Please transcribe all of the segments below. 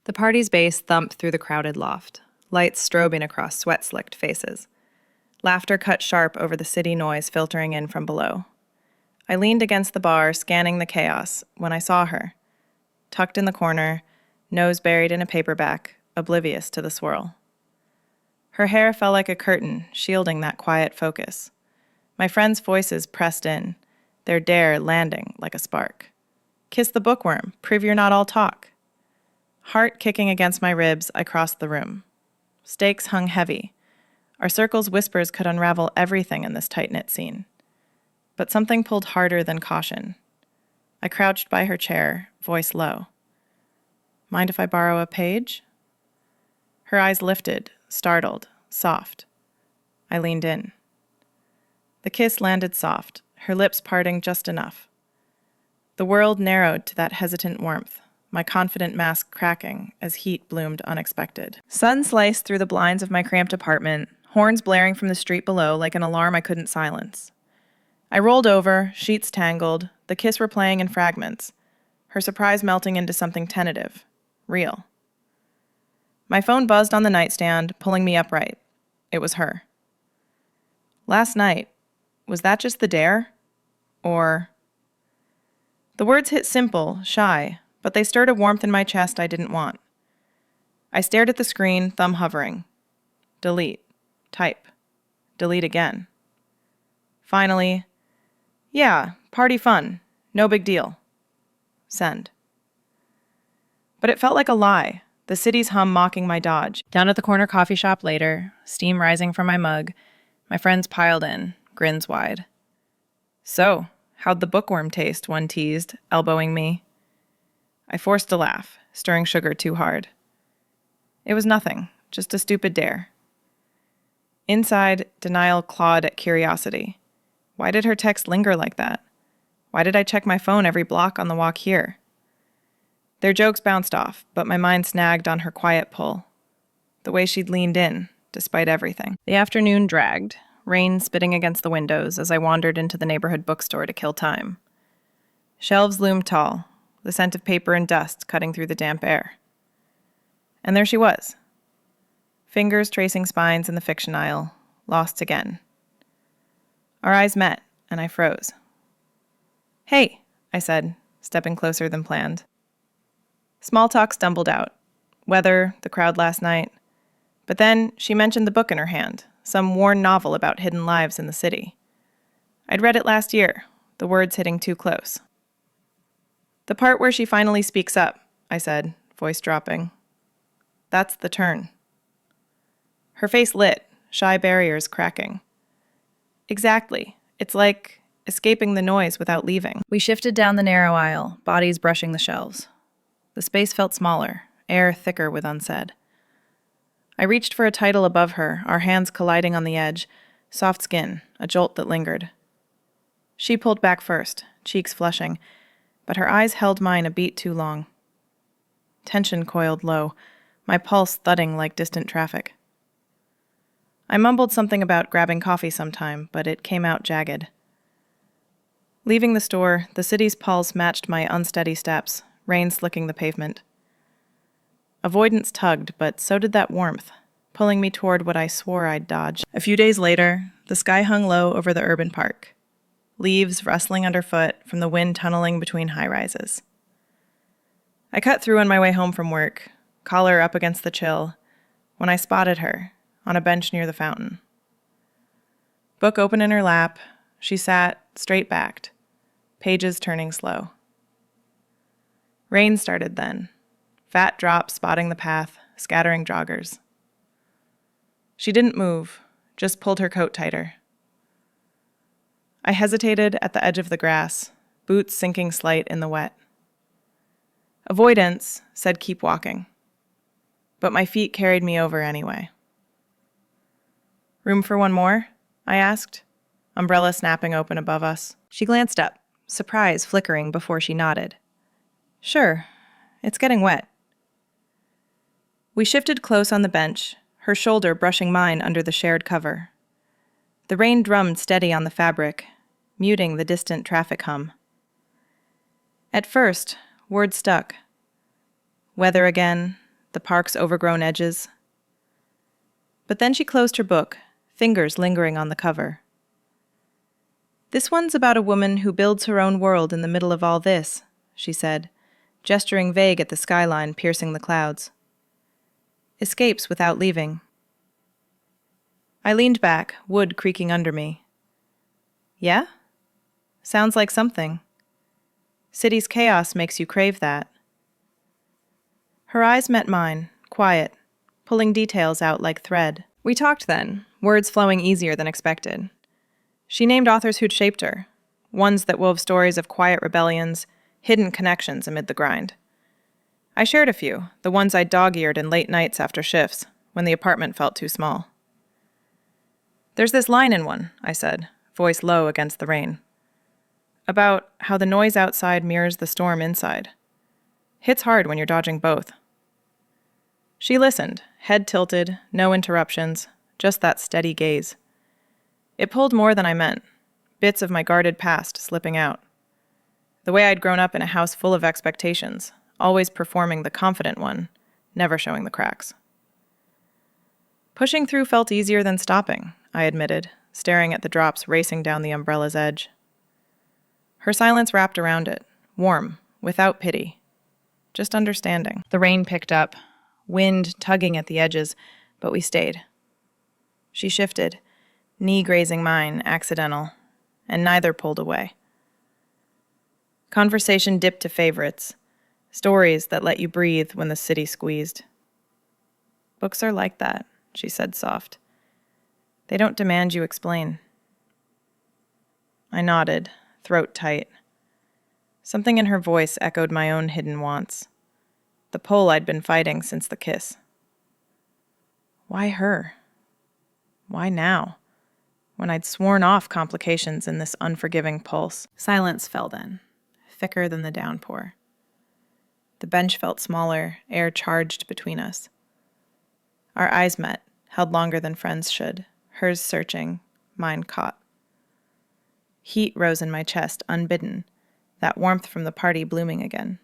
The party's bass thumped through the crowded loft, lights strobing across sweat-slicked faces. Laughter cut sharp over the city noise filtering in from below. I leaned against the bar, scanning the chaos, when I saw her, tucked in the corner, nose buried in a paperback, oblivious to the swirl. Her hair fell like a curtain, shielding that quiet focus. My friends' voices pressed in, their dare landing like a spark. Kiss the bookworm, prove you're not all talk. Heart kicking against my ribs, I crossed the room. Stakes hung heavy. Our circle's whispers could unravel everything in this tight-knit scene. But something pulled harder than caution. I crouched by her chair, voice low. Mind if I borrow a page? Her eyes lifted, startled, soft. I leaned in. The kiss landed soft, her lips parting just enough. The world narrowed to that hesitant warmth, my confident mask cracking as heat bloomed unexpected. Sun sliced through the blinds of my cramped apartment, horns blaring from the street below like an alarm I couldn't silence. I rolled over, sheets tangled, the kiss replaying in fragments, her surprise melting into something tentative, real. My phone buzzed on the nightstand, pulling me upright. It was her. Last night, was that just the dare? Or... The words hit simple, shy, but they stirred a warmth in my chest I didn't want. I stared at the screen, thumb hovering. Delete. Type. Delete again. Finally, yeah, party fun. No big deal. Send. But it felt like a lie, the city's hum mocking my dodge. Down at the corner coffee shop later, steam rising from my mug, my friends piled in, grins wide. So, how'd the bookworm taste, one teased, elbowing me. I forced a laugh, stirring sugar too hard. It was nothing, just a stupid dare. Inside, denial clawed at curiosity. Why did her text linger like that? Why did I check my phone every block on the walk here? Their jokes bounced off, but my mind snagged on her quiet pull. The way she'd leaned in, despite everything. The afternoon dragged, rain spitting against the windows as I wandered into the neighborhood bookstore to kill time. Shelves loomed tall, the scent of paper and dust cutting through the damp air. And there she was. Fingers tracing spines in the fiction aisle, lost again. Our eyes met, and I froze. Hey, I said, stepping closer than planned. Small talk stumbled out. Weather, the crowd last night. But then she mentioned the book in her hand, some worn novel about hidden lives in the city. I'd read it last year, the words hitting too close. The part where she finally speaks up, I said, voice dropping. That's the turn. Her face lit, shy barriers cracking. Exactly. It's like escaping the noise without leaving. We shifted down the narrow aisle, bodies brushing the shelves. The space felt smaller, air thicker with unsaid. I reached for a title above her, our hands colliding on the edge, soft skin, a jolt that lingered. She pulled back first, cheeks flushing, but her eyes held mine a beat too long. Tension coiled low, my pulse thudding like distant traffic. I mumbled something about grabbing coffee sometime, but it came out jagged. Leaving the store, the city's pulse matched my unsteady steps, rain slicking the pavement. Avoidance tugged, but so did that warmth, pulling me toward what I swore I'd dodge. A few days later, the sky hung low over the urban park, leaves rustling underfoot from the wind tunneling between high-rises. I cut through on my way home from work, collar up against the chill, when I spotted her, on a bench near the fountain. Book open in her lap, she sat, straight-backed, pages turning slow. Rain started then, fat drops spotting the path, scattering joggers. She didn't move, just pulled her coat tighter. I hesitated at the edge of the grass, boots sinking slight in the wet. Avoidance said keep walking, but my feet carried me over anyway. Room for one more? I asked, umbrella snapping open above us. She glanced up, surprise flickering before she nodded. Sure, it's getting wet. We shifted close on the bench, her shoulder brushing mine under the shared cover. The rain drummed steady on the fabric, muting the distant traffic hum. At first, words stuck. Weather again, the park's overgrown edges. But then she closed her book, fingers lingering on the cover. "This one's about a woman who builds her own world in the middle of all this," she said, gesturing vague at the skyline piercing the clouds. "Escapes without leaving." I leaned back, wood creaking under me. "Yeah? Sounds like something. City's chaos makes you crave that." Her eyes met mine, quiet, pulling details out like thread. We talked then, words flowing easier than expected. She named authors who'd shaped her, ones that wove stories of quiet rebellions, hidden connections amid the grind. I shared a few, the ones I'd dog-eared in late nights after shifts, when the apartment felt too small. "There's this line in one," I said, voice low against the rain, about how the noise outside mirrors the storm inside. Hits hard when you're dodging both. She listened, head tilted, no interruptions, just that steady gaze. It pulled more than I meant, bits of my guarded past slipping out. The way I'd grown up in a house full of expectations, always performing the confident one, never showing the cracks. Pushing through felt easier than stopping, I admitted, staring at the drops racing down the umbrella's edge. Her silence wrapped around it, warm, without pity, just understanding. The rain picked up, wind tugging at the edges, but we stayed. She shifted, knee grazing mine, accidental, and neither pulled away. Conversation dipped to favorites, stories that let you breathe when the city squeezed. "Books are like that," she said soft. "They don't demand you explain." I nodded, throat tight. Something in her voice echoed my own hidden wants, the pull I'd been fighting since the kiss. Why her? Why now, when I'd sworn off complications in this unforgiving pulse? Silence fell then, thicker than the downpour. The bench felt smaller, air charged between us. Our eyes met, held longer than friends should, hers searching, mine caught. Heat rose in my chest, unbidden, that warmth from the party blooming again.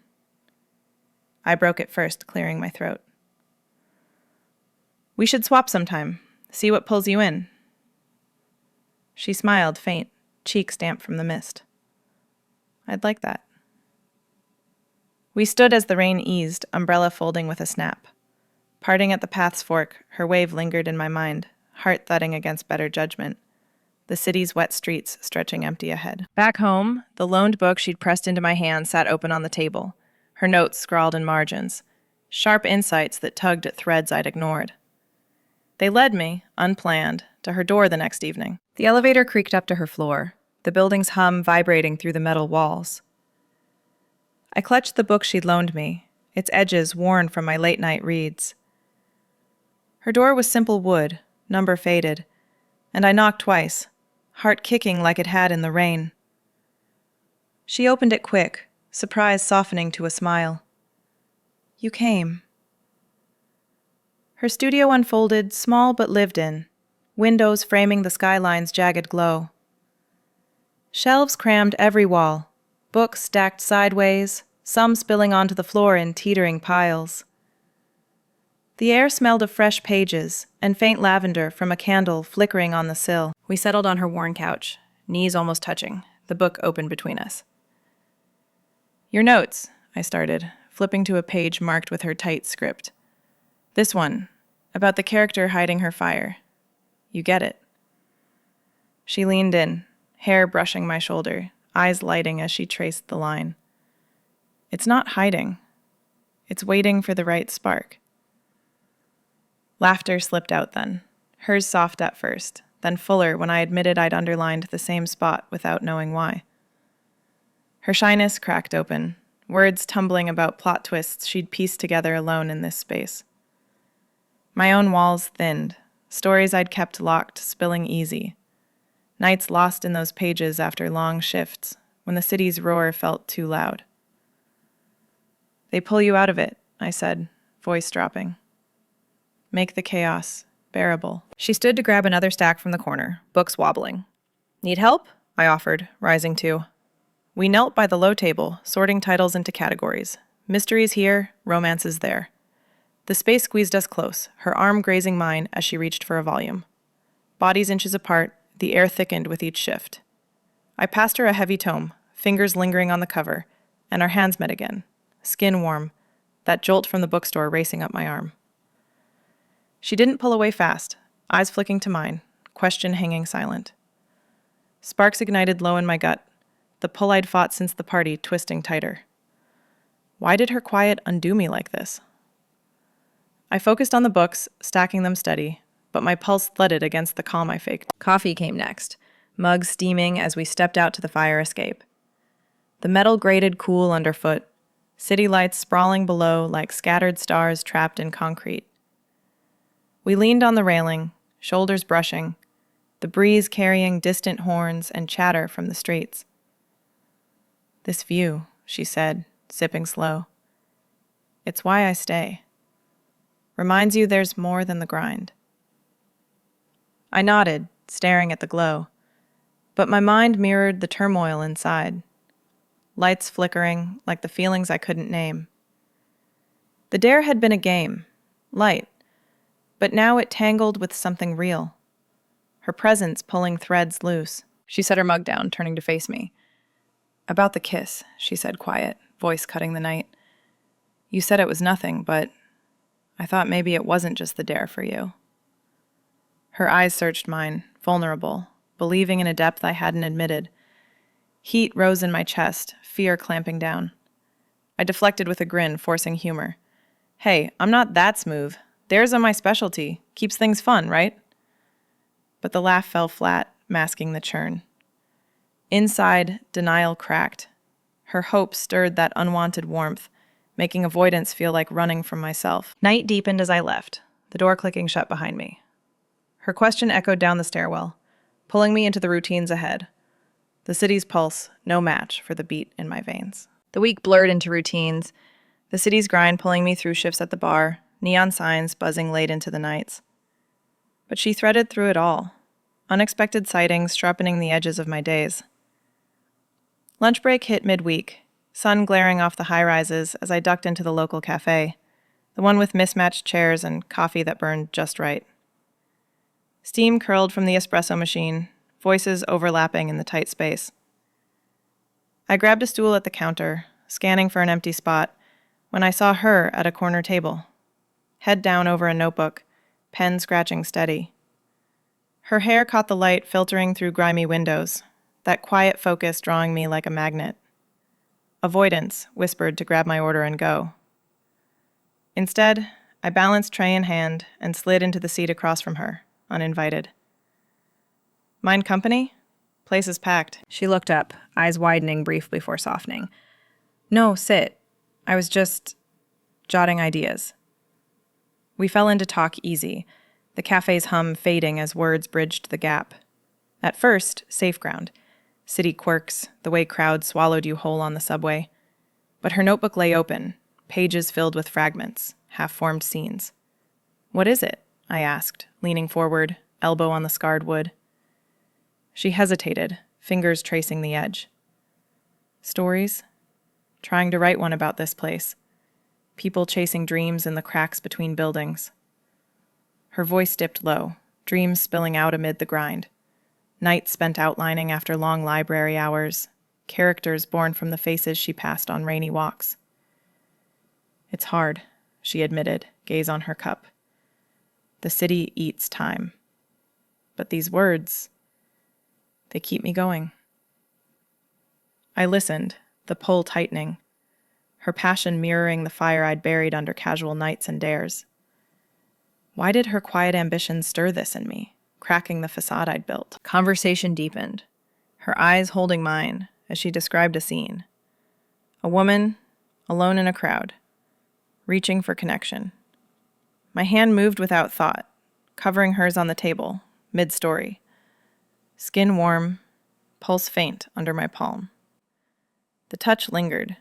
I broke it first, clearing my throat. "We should swap sometime, see what pulls you in." She smiled, faint, cheeks damp from the mist. "I'd like that." We stood as the rain eased, umbrella folding with a snap. Parting at the path's fork, her wave lingered in my mind, heart thudding against better judgment. The city's wet streets stretching empty ahead. Back home, the loaned book she'd pressed into my hand sat open on the table, her notes scrawled in margins, sharp insights that tugged at threads I'd ignored. They led me, unplanned, to her door the next evening. The elevator creaked up to her floor, the building's hum vibrating through the metal walls. I clutched the book she'd loaned me, its edges worn from my late-night reads. Her door was simple wood, number faded, and I knocked twice, heart kicking like it had in the rain. She opened it quick, surprise softening to a smile. "You came." Her studio unfolded, small but lived in, windows framing the skyline's jagged glow. Shelves crammed every wall, books stacked sideways, some spilling onto the floor in teetering piles. The air smelled of fresh pages and faint lavender from a candle flickering on the sill. We settled on her worn couch, knees almost touching, the book open between us. "Your notes," I started, flipping to a page marked with her tight script. "This one, about the character hiding her fire. You get it." She leaned in, hair brushing my shoulder, eyes lighting as she traced the line. "It's not hiding. It's waiting for the right spark." Laughter slipped out then, hers soft at first, then fuller when I admitted I'd underlined the same spot without knowing why. Her shyness cracked open, words tumbling about plot twists she'd pieced together alone in this space. My own walls thinned, stories I'd kept locked spilling easy. Nights lost in those pages after long shifts, when the city's roar felt too loud. "They pull you out of it," I said, voice dropping. "Make the chaos bearable." She stood to grab another stack from the corner, books wobbling. "Need help?" I offered, rising too. We knelt by the low table, sorting titles into categories. Mysteries here, romances there. The space squeezed us close, her arm grazing mine as she reached for a volume. Bodies inches apart, the air thickened with each shift. I passed her a heavy tome, fingers lingering on the cover, and our hands met again, skin warm, that jolt from the bookstore racing up my arm. She didn't pull away fast, eyes flicking to mine, question hanging silent. Sparks ignited low in my gut, the pull I'd fought since the party twisting tighter. Why did her quiet undo me like this? I focused on the books, stacking them steady, but my pulse thudded against the calm I faked. Coffee came next, mugs steaming as we stepped out to the fire escape. The metal grated cool underfoot, city lights sprawling below like scattered stars trapped in concrete. We leaned on the railing, shoulders brushing, the breeze carrying distant horns and chatter from the streets. "This view," she said, sipping slow. "It's why I stay. Reminds you there's more than the grind." I nodded, staring at the glow, but my mind mirrored the turmoil inside. Lights flickering, like the feelings I couldn't name. The dare had been a game, light, but now it tangled with something real. Her presence pulling threads loose. She set her mug down, turning to face me. "About the kiss," she said quiet, voice cutting the night. "You said it was nothing, but I thought maybe it wasn't just the dare for you." Her eyes searched mine, vulnerable, believing in a depth I hadn't admitted. Heat rose in my chest, fear clamping down. I deflected with a grin, forcing humor. "Hey, I'm not that smooth. Dares are my specialty. Keeps things fun, right?" But the laugh fell flat, masking the churn. Inside, denial cracked. Her hope stirred that unwanted warmth, making avoidance feel like running from myself. Night deepened as I left, the door clicking shut behind me. Her question echoed down the stairwell, pulling me into the routines ahead. The city's pulse, no match for the beat in my veins. The week blurred into routines, the city's grind pulling me through shifts at the bar, neon signs buzzing late into the nights. But she threaded through it all, unexpected sightings sharpening the edges of my days. Lunch break hit midweek, sun glaring off the high-rises as I ducked into the local cafe, the one with mismatched chairs and coffee that burned just right. Steam curled from the espresso machine, voices overlapping in the tight space. I grabbed a stool at the counter, scanning for an empty spot, when I saw her at a corner table, head down over a notebook, pen scratching steady. Her hair caught the light filtering through grimy windows, that quiet focus drawing me like a magnet. Avoidance whispered to grab my order and go. Instead, I balanced tray in hand and slid into the seat across from her, uninvited. "Mind company? Place is packed." She looked up, eyes widening brief before softening. "No, sit. I was just jotting ideas." We fell into talk easy, the cafe's hum fading as words bridged the gap. At first, safe ground. City quirks, the way crowds swallowed you whole on the subway. But her notebook lay open, pages filled with fragments, half-formed scenes. "What is it?" I asked, leaning forward, elbow on the scarred wood. She hesitated, fingers tracing the edge. "Stories? Trying to write one about this place. People chasing dreams in the cracks between buildings." Her voice dipped low, dreams spilling out amid the grind. Nights spent outlining after long library hours, characters born from the faces she passed on rainy walks. "It's hard," she admitted, gaze on her cup. "The city eats time. But these words, they keep me going." I listened, the pull tightening, her passion mirroring the fire I'd buried under casual nights and dares. Why did her quiet ambition stir this in me, cracking the facade I'd built? Conversation deepened, her eyes holding mine as she described a scene. A woman, alone in a crowd, reaching for connection. My hand moved without thought, covering hers on the table, mid-story. Skin warm, pulse faint under my palm. The touch lingered,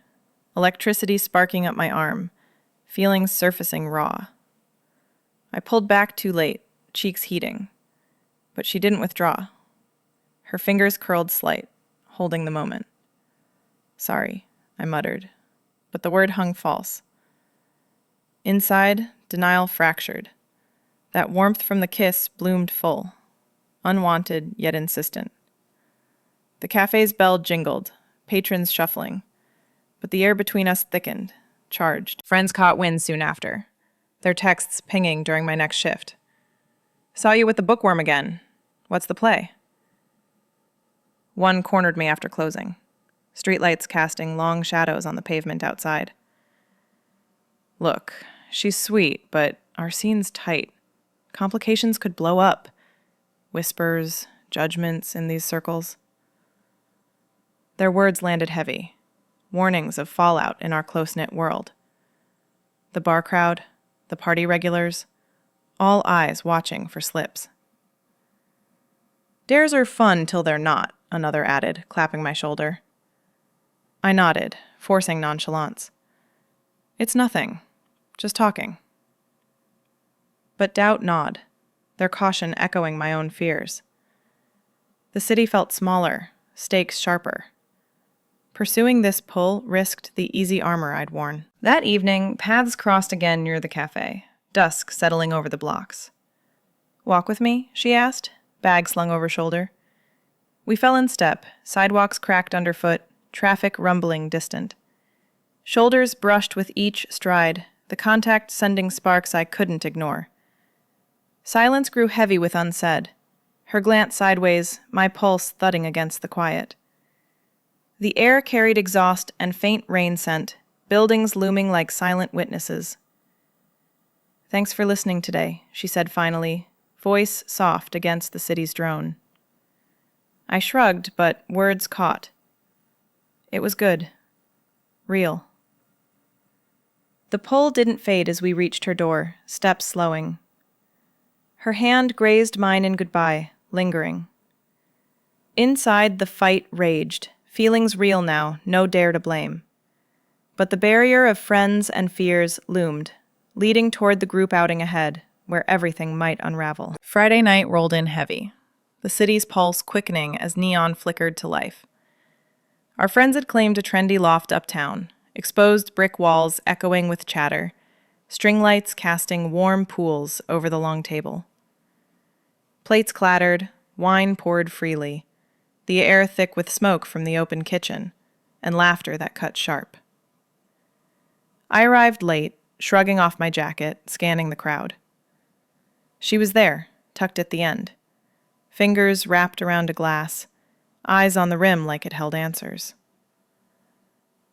electricity sparking up my arm, feelings surfacing raw. I pulled back too late, cheeks heating, but she didn't withdraw. Her fingers curled slight, holding the moment. "Sorry," I muttered, but the word hung false. Inside, denial fractured. That warmth from the kiss bloomed full, unwanted yet insistent. The cafe's bell jingled, patrons shuffling, but the air between us thickened, charged. Friends caught wind soon after, their texts pinging during my next shift. Saw you with the Bookworm again. What's the play? One cornered me after closing, streetlights casting long shadows on the pavement outside. Look, she's sweet, but our scene's tight. Complications could blow up. Whispers, judgments in these circles. Their words landed heavy, warnings of fallout in our close-knit world. The bar crowd, the party regulars, all eyes watching for slips. Dares are fun till they're not, another added, clapping my shoulder. I nodded, forcing nonchalance. It's nothing, just talking. But doubt gnawed, their caution echoing my own fears. The city felt smaller, stakes sharper. Pursuing this pull risked the easy armor I'd worn. That evening, paths crossed again near the cafe, dusk settling over the blocks. Walk with me? She asked, bag slung over shoulder. We fell in step, sidewalks cracked underfoot, traffic rumbling distant. Shoulders brushed with each stride, the contact sending sparks I couldn't ignore. Silence grew heavy with unsaid, her glance sideways, my pulse thudding against the quiet. The air carried exhaust and faint rain scent, buildings looming like silent witnesses. Thanks for listening today, she said finally, voice soft against the city's drone. I shrugged, but words caught. It was good. Real. The pull didn't fade as we reached her door, steps slowing. Her hand grazed mine in goodbye, lingering. Inside, the fight raged, feelings real now, no dare to blame. But the barrier of friends and fears loomed, leading toward the group outing ahead, where everything might unravel. Friday night rolled in heavy, the city's pulse quickening as neon flickered to life. Our friends had claimed a trendy loft uptown, exposed brick walls echoing with chatter, string lights casting warm pools over the long table. Plates clattered, wine poured freely, the air thick with smoke from the open kitchen, and laughter that cut sharp. I arrived late, shrugging off my jacket, scanning the crowd. She was there, tucked at the end, fingers wrapped around a glass, eyes on the rim like it held answers.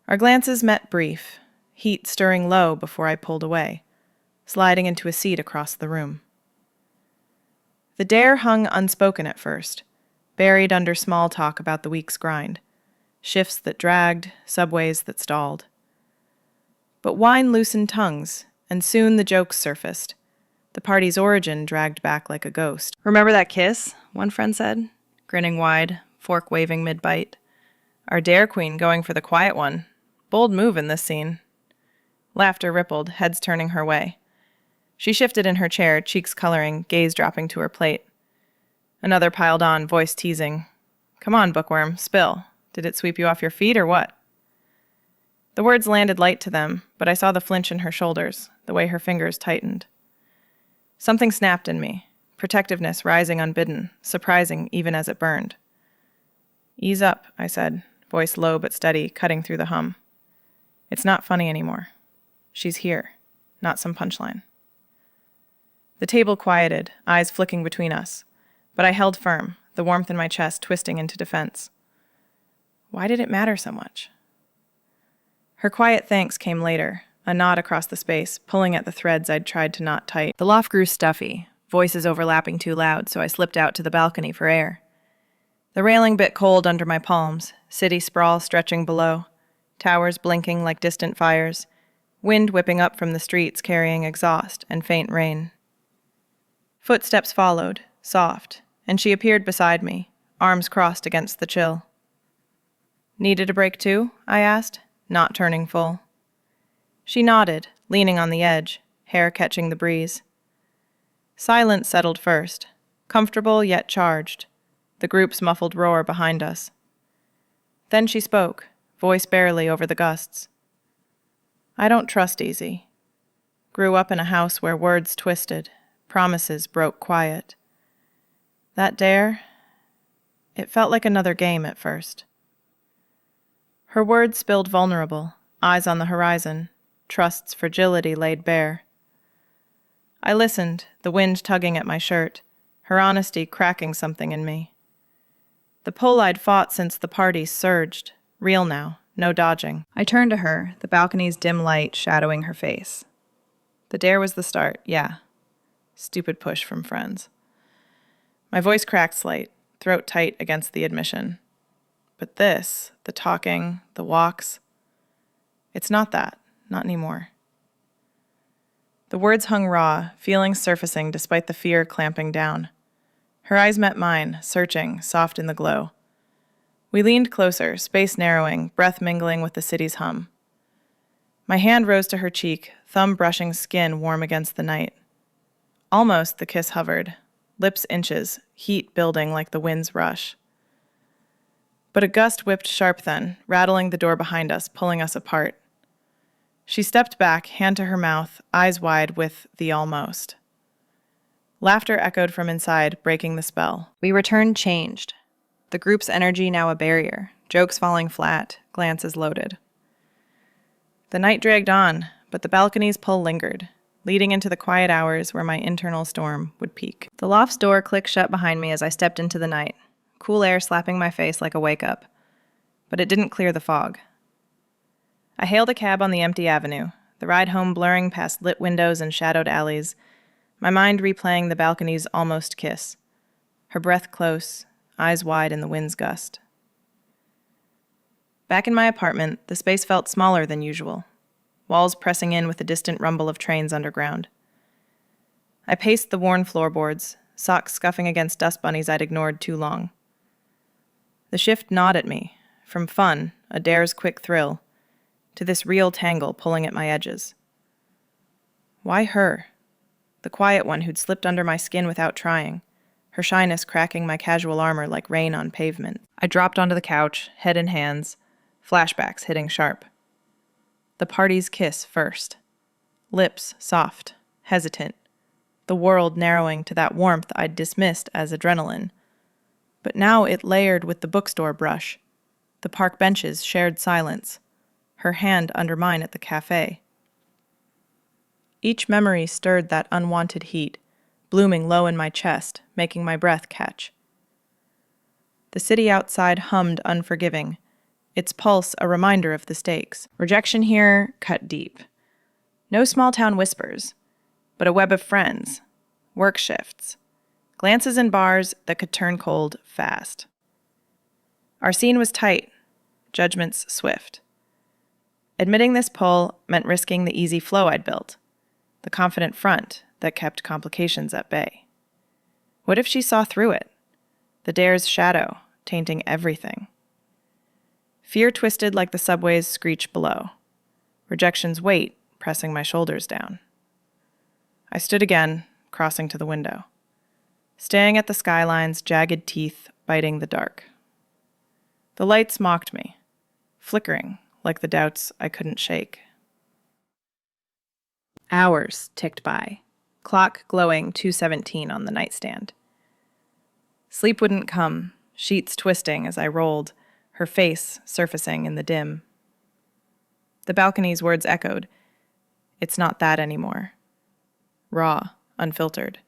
Our glances met brief, heat stirring low before I pulled away, sliding into a seat across the room. The dare hung unspoken at first, buried under small talk about the week's grind, shifts that dragged, subways that stalled. But wine loosened tongues, and soon the jokes surfaced. The party's origin dragged back like a ghost. Remember that kiss? One friend said, grinning wide, fork waving mid-bite. Our dare queen going for the quiet one. Bold move in this scene. Laughter rippled, heads turning her way. She shifted in her chair, cheeks coloring, gaze dropping to her plate. Another piled on, voice teasing. Come on, Bookworm, spill. Did it sweep you off your feet or what? The words landed light to them, but I saw the flinch in her shoulders, the way her fingers tightened. Something snapped in me, protectiveness rising unbidden, surprising even as it burned. Ease up, I said, voice low but steady, cutting through the hum. It's not funny anymore. She's here, not some punchline. The table quieted, eyes flicking between us, but I held firm, the warmth in my chest twisting into defense. Why did it matter so much? Her quiet thanks came later, a nod across the space, pulling at the threads I'd tried to knot tight. The loft grew stuffy, voices overlapping too loud, so I slipped out to the balcony for air. The railing bit cold under my palms, city sprawl stretching below, towers blinking like distant fires, wind whipping up from the streets carrying exhaust and faint rain. Footsteps followed, soft, and she appeared beside me, arms crossed against the chill. Needed a break too? I asked, not turning full. She nodded, leaning on the edge, hair catching the breeze. Silence settled first, comfortable yet charged, the group's muffled roar behind us. Then she spoke, voice barely over the gusts. I don't trust easy. Grew up in a house where words twisted, promises broke quiet. That dare, it felt like another game at first. Her words spilled vulnerable, eyes on the horizon, trust's fragility laid bare. I listened, the wind tugging at my shirt, her honesty cracking something in me. The pull I'd fought since the party surged, real now, no dodging. I turned to her, the balcony's dim light shadowing her face. The dare was the start, yeah. Stupid push from friends. My voice cracked slight, throat tight against the admission. But this, the talking, the walks, it's not that, not anymore. The words hung raw, feelings surfacing despite the fear clamping down. Her eyes met mine, searching, soft in the glow. We leaned closer, space narrowing, breath mingling with the city's hum. My hand rose to her cheek, thumb brushing skin warm against the night. Almost the kiss hovered, lips inches, heat building like the wind's rush. But a gust whipped sharp then, rattling the door behind us, pulling us apart. She stepped back, hand to her mouth, eyes wide with the almost. Laughter echoed from inside, breaking the spell. We returned changed. The group's energy now a barrier, jokes falling flat, glances loaded. The night dragged on, but the balcony's pull lingered, leading into the quiet hours where my internal storm would peak. The loft's door clicked shut behind me as I stepped into the night, cool air slapping my face like a wake-up. But it didn't clear the fog. I hailed a cab on the empty avenue, the ride home blurring past lit windows and shadowed alleys, my mind replaying the balcony's almost kiss, her breath close, eyes wide in the wind's gust. Back in my apartment, the space felt smaller than usual, walls pressing in with the distant rumble of trains underground. I paced the worn floorboards, socks scuffing against dust bunnies I'd ignored too long. The shift gnawed at me, from fun, a dare's quick thrill, to this real tangle pulling at my edges. Why her? The quiet one who'd slipped under my skin without trying, her shyness cracking my casual armor like rain on pavement. I dropped onto the couch, head in hands, flashbacks hitting sharp. The party's kiss first. Lips soft, hesitant, the world narrowing to that warmth I'd dismissed as adrenaline. But now it layered with the bookstore brush, the park benches shared silence, her hand under mine at the cafe. Each memory stirred that unwanted heat, blooming low in my chest, making my breath catch. The city outside hummed unforgiving, its pulse a reminder of the stakes. Rejection here cut deep. No small-town whispers, but a web of friends, work shifts, glances in bars that could turn cold fast. Our scene was tight, judgments swift. Admitting this pull meant risking the easy flow I'd built, the confident front that kept complications at bay. What if she saw through it? The dare's shadow, tainting everything. Fear twisted like the subway's screech below. Rejection's weight pressing my shoulders down. I stood again, crossing to the window, staring at the skyline's jagged teeth biting the dark. The lights mocked me, flickering like the doubts I couldn't shake. Hours ticked by, clock glowing 2:17 on the nightstand. Sleep wouldn't come, sheets twisting as I rolled, her face surfacing in the dim. The balcony's words echoed. It's not that anymore. Raw, unfiltered.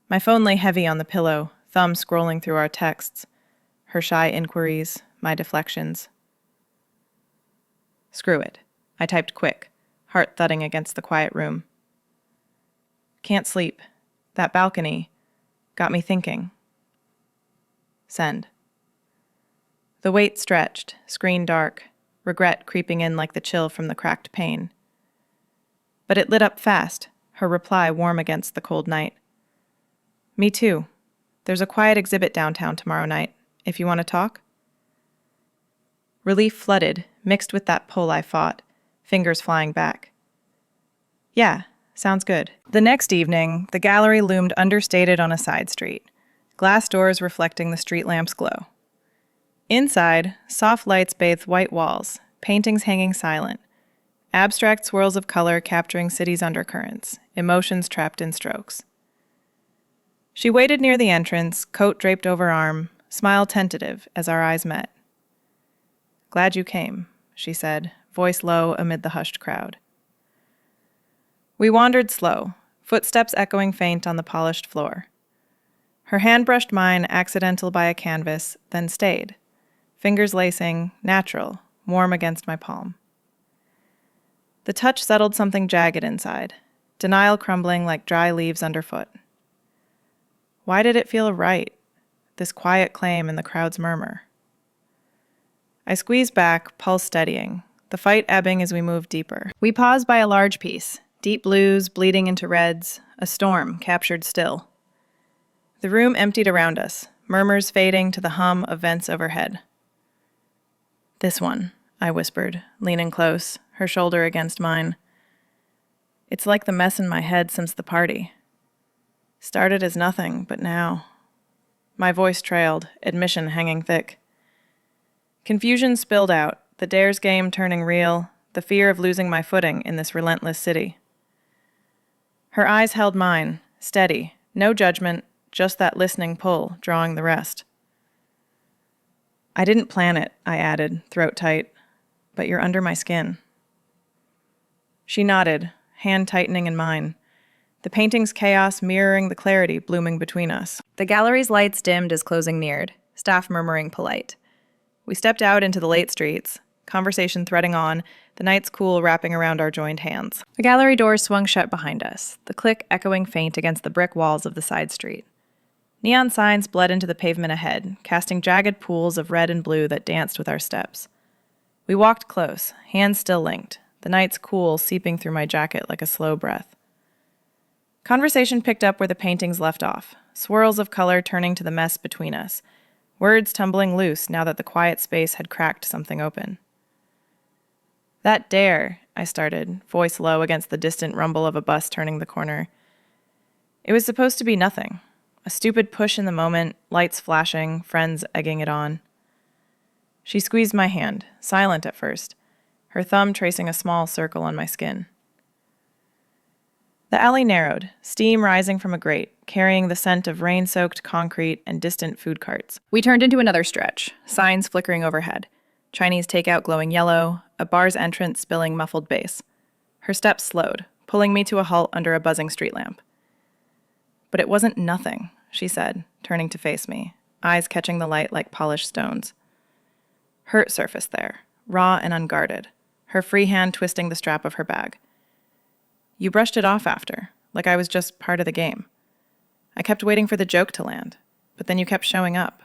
My phone lay heavy on the pillow, thumb scrolling through our texts, her shy inquiries, my deflections. Screw it. I typed quick, heart thudding against the quiet room. Can't sleep. That balcony got me thinking. Send. The weight stretched, screen dark, regret creeping in like the chill from the cracked pane. But it lit up fast, her reply warm against the cold night. Me too. There's a quiet exhibit downtown tomorrow night, if you want to talk. Relief flooded, mixed with that pull I fought, fingers flying back. Yeah, sounds good. The next evening, the gallery loomed understated on a side street, glass doors reflecting the street lamp's glow. Inside, soft lights bathed white walls, paintings hanging silent, Abstract swirls of color capturing cities' undercurrents, emotions trapped in strokes. She waited near the entrance, coat draped over arm, smile tentative as our eyes met. "Glad you came," she said, voice low amid the hushed crowd. We wandered slow, footsteps echoing faint on the polished floor. Her hand brushed mine, accidental by a canvas, then stayed, fingers lacing, natural, warm against my palm. The touch settled something jagged inside, denial crumbling like dry leaves underfoot. Why did it feel right, this quiet claim in the crowd's murmur? I squeezed back, pulse steadying, the fight ebbing as we moved deeper. We paused by a large piece, deep blues bleeding into reds, a storm captured still. The room emptied around us, murmurs fading to the hum of vents overhead. "This one," I whispered, leaning close, her shoulder against mine. It's like the mess in my head since the party. Started as nothing, but now. My voice trailed, admission hanging thick. Confusion spilled out, the dares game turning real, the fear of losing my footing in this relentless city. Her eyes held mine, steady, no judgment, just that listening pull, drawing the rest. "I didn't plan it," I added, throat tight, "but you're under my skin." She nodded, hand tightening in mine, the painting's chaos mirroring the clarity blooming between us. The gallery's lights dimmed as closing neared, staff murmuring polite. We stepped out into the late streets, conversation threading on, the night's cool wrapping around our joined hands. The gallery doors swung shut behind us, the click echoing faint against the brick walls of the side street. Neon signs bled into the pavement ahead, casting jagged pools of red and blue that danced with our steps. We walked close, hands still linked, the night's cool seeping through my jacket like a slow breath. Conversation picked up where the paintings left off, swirls of color turning to the mess between us, words tumbling loose now that the quiet space had cracked something open. "That dare," I started, voice low against the distant rumble of a bus turning the corner. It was supposed to be nothing. A stupid push in the moment, lights flashing, friends egging it on. She squeezed my hand, silent at first, her thumb tracing a small circle on my skin. The alley narrowed, steam rising from a grate, carrying the scent of rain-soaked concrete and distant food carts. We turned into another stretch, signs flickering overhead. Chinese takeout glowing yellow, a bar's entrance spilling muffled bass. Her steps slowed, pulling me to a halt under a buzzing street lamp. "But it wasn't nothing," she said, turning to face me, eyes catching the light like polished stones. Hurt surfaced there, raw and unguarded, her free hand twisting the strap of her bag. "You brushed it off after, like I was just part of the game. I kept waiting for the joke to land, but then you kept showing up.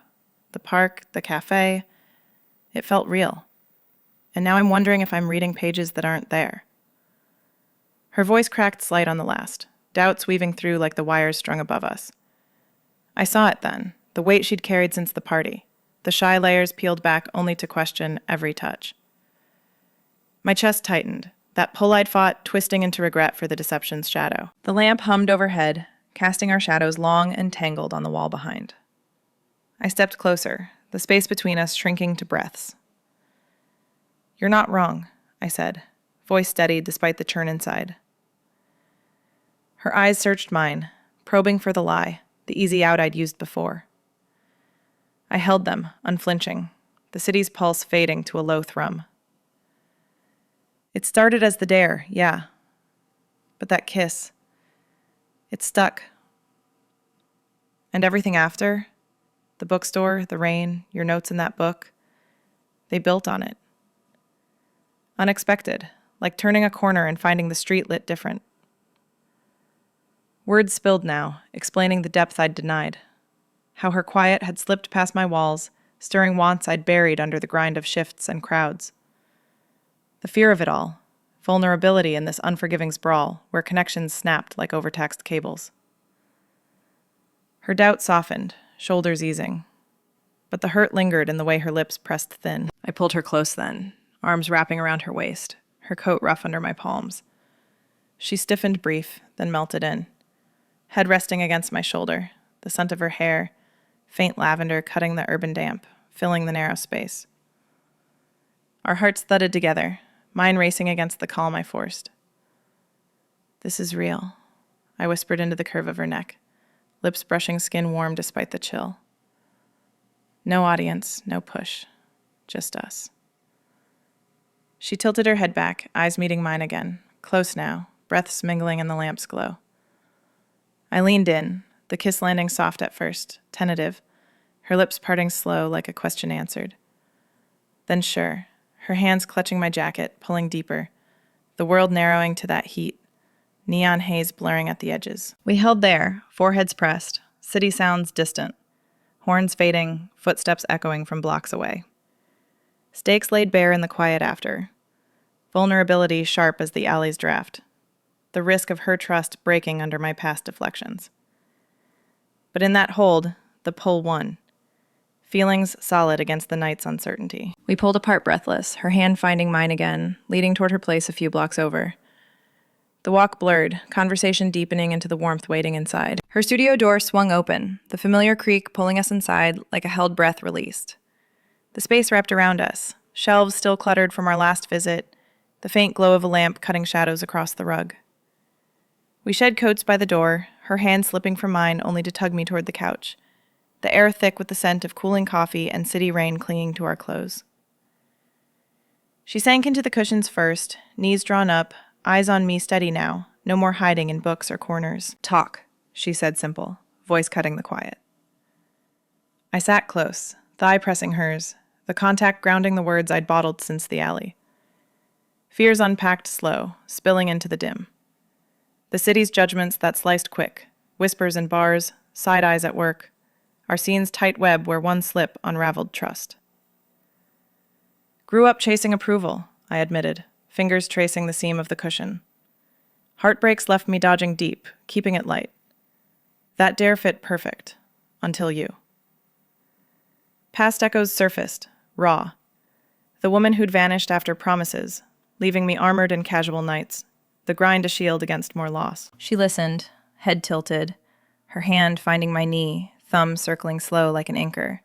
The park, the cafe. It felt real. And now I'm wondering if I'm reading pages that aren't there." Her voice cracked slight on the last, doubts weaving through like the wires strung above us. I saw it then, the weight she'd carried since the party, the shy layers peeled back only to question every touch. My chest tightened, that pull I'd fought twisting into regret for the deception's shadow. The lamp hummed overhead, casting our shadows long and tangled on the wall behind. I stepped closer, the space between us shrinking to breaths. "You're not wrong," I said, voice steady despite the churn inside. Her eyes searched mine, probing for the lie, the easy out I'd used before. I held them, unflinching, the city's pulse fading to a low thrum. "It started as the dare, yeah. But that kiss, it stuck. And everything after, the bookstore, the rain, your notes in that book, they built on it. Unexpected, like turning a corner and finding the street lit different." Words spilled now, explaining the depth I'd denied. How her quiet had slipped past my walls, stirring wants I'd buried under the grind of shifts and crowds. The fear of it all, vulnerability in this unforgiving sprawl where connections snapped like overtaxed cables. Her doubt softened, shoulders easing. But the hurt lingered in the way her lips pressed thin. I pulled her close then, arms wrapping around her waist, her coat rough under my palms. She stiffened brief, then melted in, head resting against my shoulder, the scent of her hair, faint lavender cutting the urban damp, filling the narrow space. Our hearts thudded together, mine racing against the calm I forced. "This is real," I whispered into the curve of her neck, lips brushing skin warm despite the chill. No audience, no push, just us. She tilted her head back, eyes meeting mine again, close now, breaths mingling in the lamp's glow. I leaned in, the kiss landing soft at first, tentative, her lips parting slow like a question answered. Then sure, her hands clutching my jacket, pulling deeper, the world narrowing to that heat, neon haze blurring at the edges. We held there, foreheads pressed, city sounds distant, horns fading, footsteps echoing from blocks away. Stakes laid bare in the quiet after, vulnerability sharp as the alley's draft, the risk of her trust breaking under my past deflections. But in that hold, the pull won, feelings solid against the night's uncertainty. We pulled apart breathless, her hand finding mine again, leading toward her place a few blocks over. The walk blurred, conversation deepening into the warmth waiting inside. Her studio door swung open, the familiar creak pulling us inside like a held breath released. The space wrapped around us, shelves still cluttered from our last visit, the faint glow of a lamp cutting shadows across the rug. We shed coats by the door, her hand slipping from mine only to tug me toward the couch, the air thick with the scent of cooling coffee and city rain clinging to our clothes. She sank into the cushions first, knees drawn up, eyes on me steady now, no more hiding in books or corners. "Talk," she said simple, voice cutting the quiet. I sat close, thigh pressing hers, the contact grounding the words I'd bottled since the alley. Fears unpacked slow, spilling into the dim. The city's judgments that sliced quick, whispers in bars, side eyes at work, our scene's tight web where one slip unraveled trust. Grew up chasing approval, I admitted, fingers tracing the seam of the cushion. Heartbreaks left me dodging deep, keeping it light. That dare fit perfect, until you. Past echoes surfaced, raw. The woman who'd vanished after promises, leaving me armored in casual nights, the grind a shield against more loss. She listened, head tilted, her hand finding my knee, thumb circling slow like an anchor.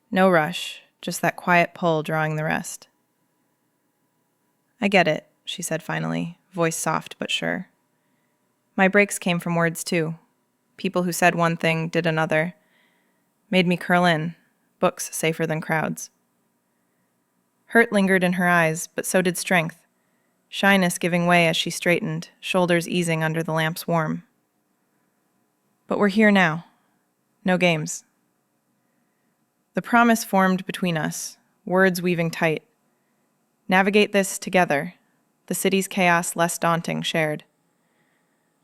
No rush, just that quiet pull drawing the rest. "I get it," she said finally, voice soft but sure. My breaks came from words too. People who said one thing, did another. Made me curl in, books safer than crowds. Hurt lingered in her eyes, but so did strength. Shyness giving way as she straightened, shoulders easing under the lamp's warm. But we're here now. No games. The promise formed between us, words weaving tight. Navigate this together, the city's chaos less daunting shared.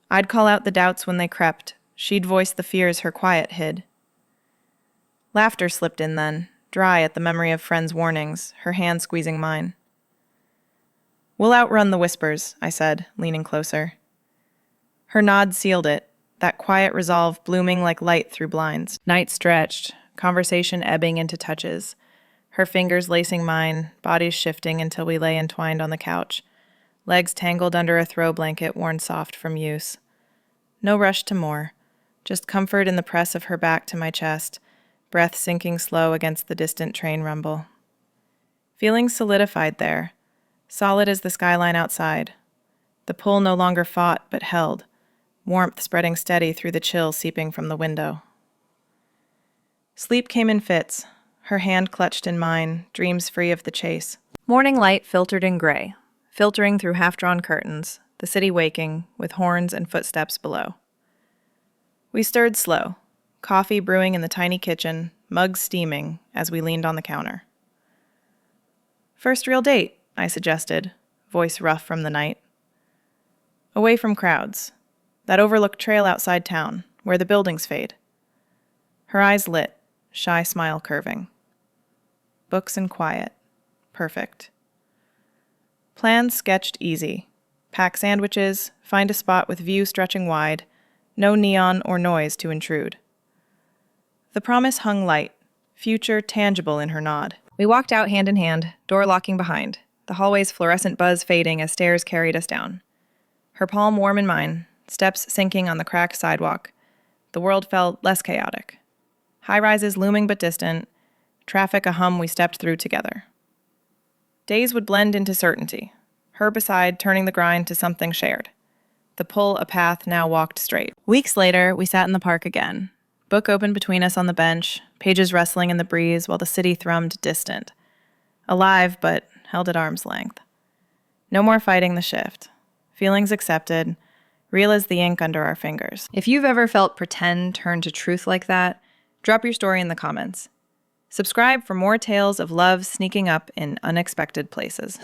I'd call out the doubts when they crept, she'd voice the fears her quiet hid. Laughter slipped in then, dry at the memory of friends' warnings, her hand squeezing mine. "We'll outrun the whispers," I said, leaning closer. Her nod sealed it, that quiet resolve blooming like light through blinds. Night stretched, conversation ebbing into touches, her fingers lacing mine, bodies shifting until we lay entwined on the couch, legs tangled under a throw blanket worn soft from use. No rush to more, just comfort in the press of her back to my chest, breath sinking slow against the distant train rumble. Feelings solidified there, solid as the skyline outside. The pull no longer fought but held, warmth spreading steady through the chill seeping from the window. Sleep came in fits, her hand clutched in mine, dreams free of the chase. Morning light filtered in gray, filtering through half-drawn curtains, the city waking, with horns and footsteps below. We stirred slow, coffee brewing in the tiny kitchen, mugs steaming as we leaned on the counter. "First real date," I suggested, voice rough from the night. Away from crowds, that overlooked trail outside town, where the buildings fade. Her eyes lit, shy smile curving. Books and quiet. Perfect. Plans sketched easy. Pack sandwiches, find a spot with view stretching wide, no neon or noise to intrude. The promise hung light, future tangible in her nod. We walked out hand in hand, door locking behind, the hallway's fluorescent buzz fading as stairs carried us down. Her palm warm in mine, steps sinking on the cracked sidewalk. The world felt less chaotic. High-rises looming but distant, traffic a hum we stepped through together. Days would blend into certainty, her beside turning the grind to something shared. The pull a path now walked straight. Weeks later, we sat in the park again. Book open between us on the bench, pages rustling in the breeze while the city thrummed distant. Alive, but held at arm's length. No more fighting the shift. Feelings accepted, real as the ink under our fingers. If you've ever felt pretend turn to truth like that, drop your story in the comments. Subscribe for more tales of love sneaking up in unexpected places.